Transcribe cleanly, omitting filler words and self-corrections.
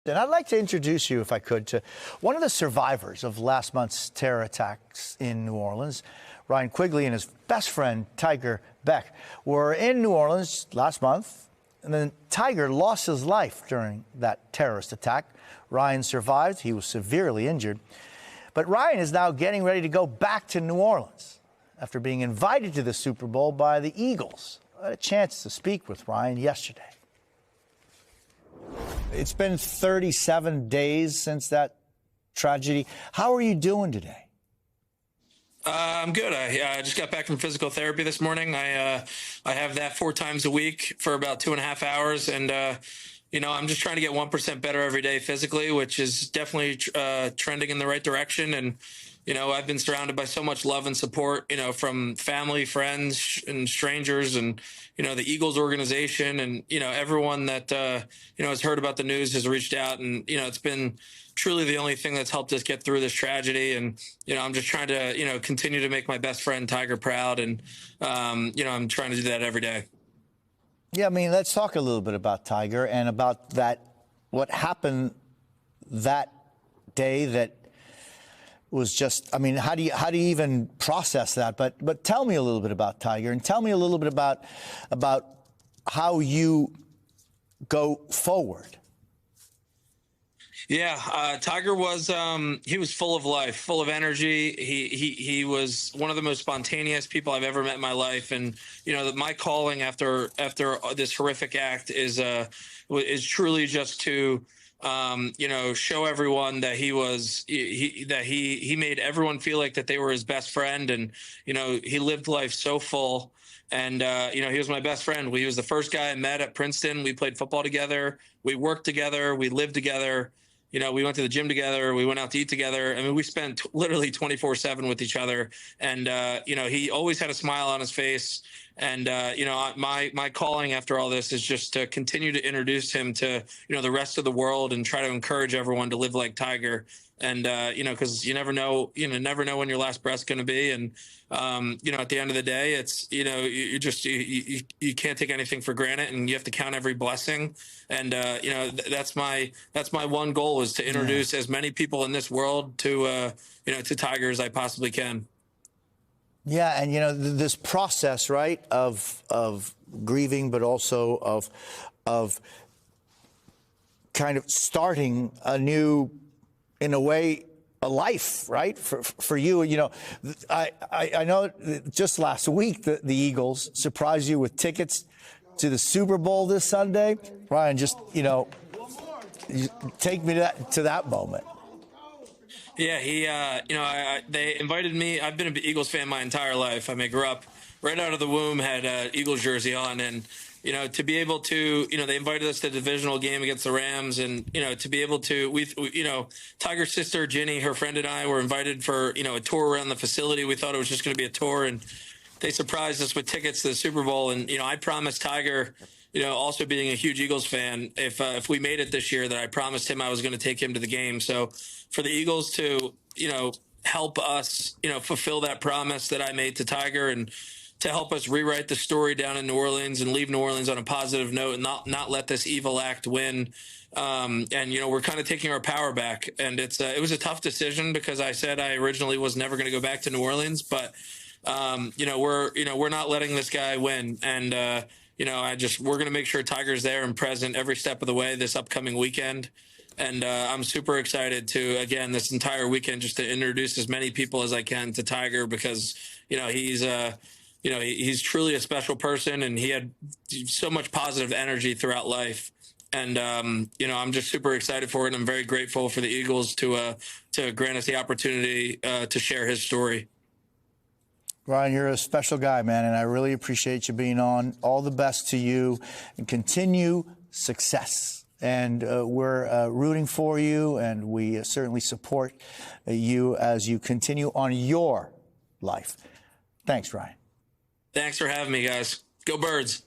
And I'd like to introduce you, if I could, to one of the survivors of last month's terror attacks in New Orleans. Ryan Quigley and his best friend, Tiger Beck, were in New Orleans last month, and then Tiger lost his life during that terrorist attack. Ryan survived. He was severely injured. But Ryan is now getting ready to go back to New Orleans after being invited to the Super Bowl by the Eagles. I had a chance to speak with Ryan yesterday. It's been 37 days since that tragedy. How are you doing today? I'm good. I just got back from physical therapy this morning. I have that 4 times a week for about 2.5 hours. And, I'm just trying to get 1% better every day physically, which is definitely trending in the right direction. And, I've been surrounded by so much love and support, from family, friends, and strangers, and, the Eagles organization, and, everyone that, has heard about the news has reached out. And, it's been truly the only thing that's helped us get through this tragedy. And, I'm just trying to, continue to make my best friend Tiger proud. And, I'm trying to do that every day. Yeah, let's talk a little bit about Tiger and about what happened that day that was just, how do you even process that? But tell me a little bit about Tiger, and tell me a little bit about how you go forward. Yeah, Tiger was he was full of life, full of energy. He was one of the most spontaneous people I've ever met in my life. And my calling after this horrific act is truly just to show everyone that he made everyone feel like that they were his best friend. And he lived life so full. And, he was my best friend. He was the first guy I met at Princeton. We played football together. We worked together. We lived together. We went to the gym together. We went out to eat together. We spent literally 24/7 with each other. And, he always had a smile on his face. And, my calling after all this is just to continue to introduce him to, the rest of the world, and try to encourage everyone to live like Tiger. And, because you never know when your last breath's going to be. And, at the end of the day, it's, you can't take anything for granted, and you have to count every blessing. And, that's my one goal, is to introduce as many people in this world to Tiger as I possibly can. Yeah, and this process, right, of grieving, but also of kind of starting a new, in a way, a life, right, for you. I know just last week the Eagles surprised you with tickets to the Super Bowl this Sunday. Ryan, just take me to that moment. Yeah, they invited me. I've been an Eagles fan my entire life. I grew up right out of the womb, had an Eagles jersey on. And, to be able to, they invited us to the divisional game against the Rams. And, to be able to, Tiger's sister, Ginny, her friend, and I were invited for, a tour around the facility. We thought it was just going to be a tour. And they surprised us with tickets to the Super Bowl. And, I promised Tiger, also being a huge Eagles fan, if we made it this year, that I promised him I was going to take him to the game. So for the Eagles to, help us, fulfill that promise that I made to Tiger, and to help us rewrite the story down in New Orleans and leave New Orleans on a positive note, and not let this evil act win. And, we're kind of taking our power back. And it was a tough decision, because I said I originally was never going to go back to New Orleans, but, we're not letting this guy win. And, we're going to make sure Tiger's there and present every step of the way this upcoming weekend. And I'm super excited to, again, this entire weekend, just to introduce as many people as I can to Tiger, because, he's truly a special person, and he had so much positive energy throughout life. And, I'm just super excited for it. And I'm very grateful for the Eagles to grant us the opportunity to share his story. Ryan, you're a special guy, man, and I really appreciate you being on. All the best to you, and continue success. And we're rooting for you, and we certainly support you as you continue on your life. Thanks, Ryan. Thanks for having me, guys. Go Birds.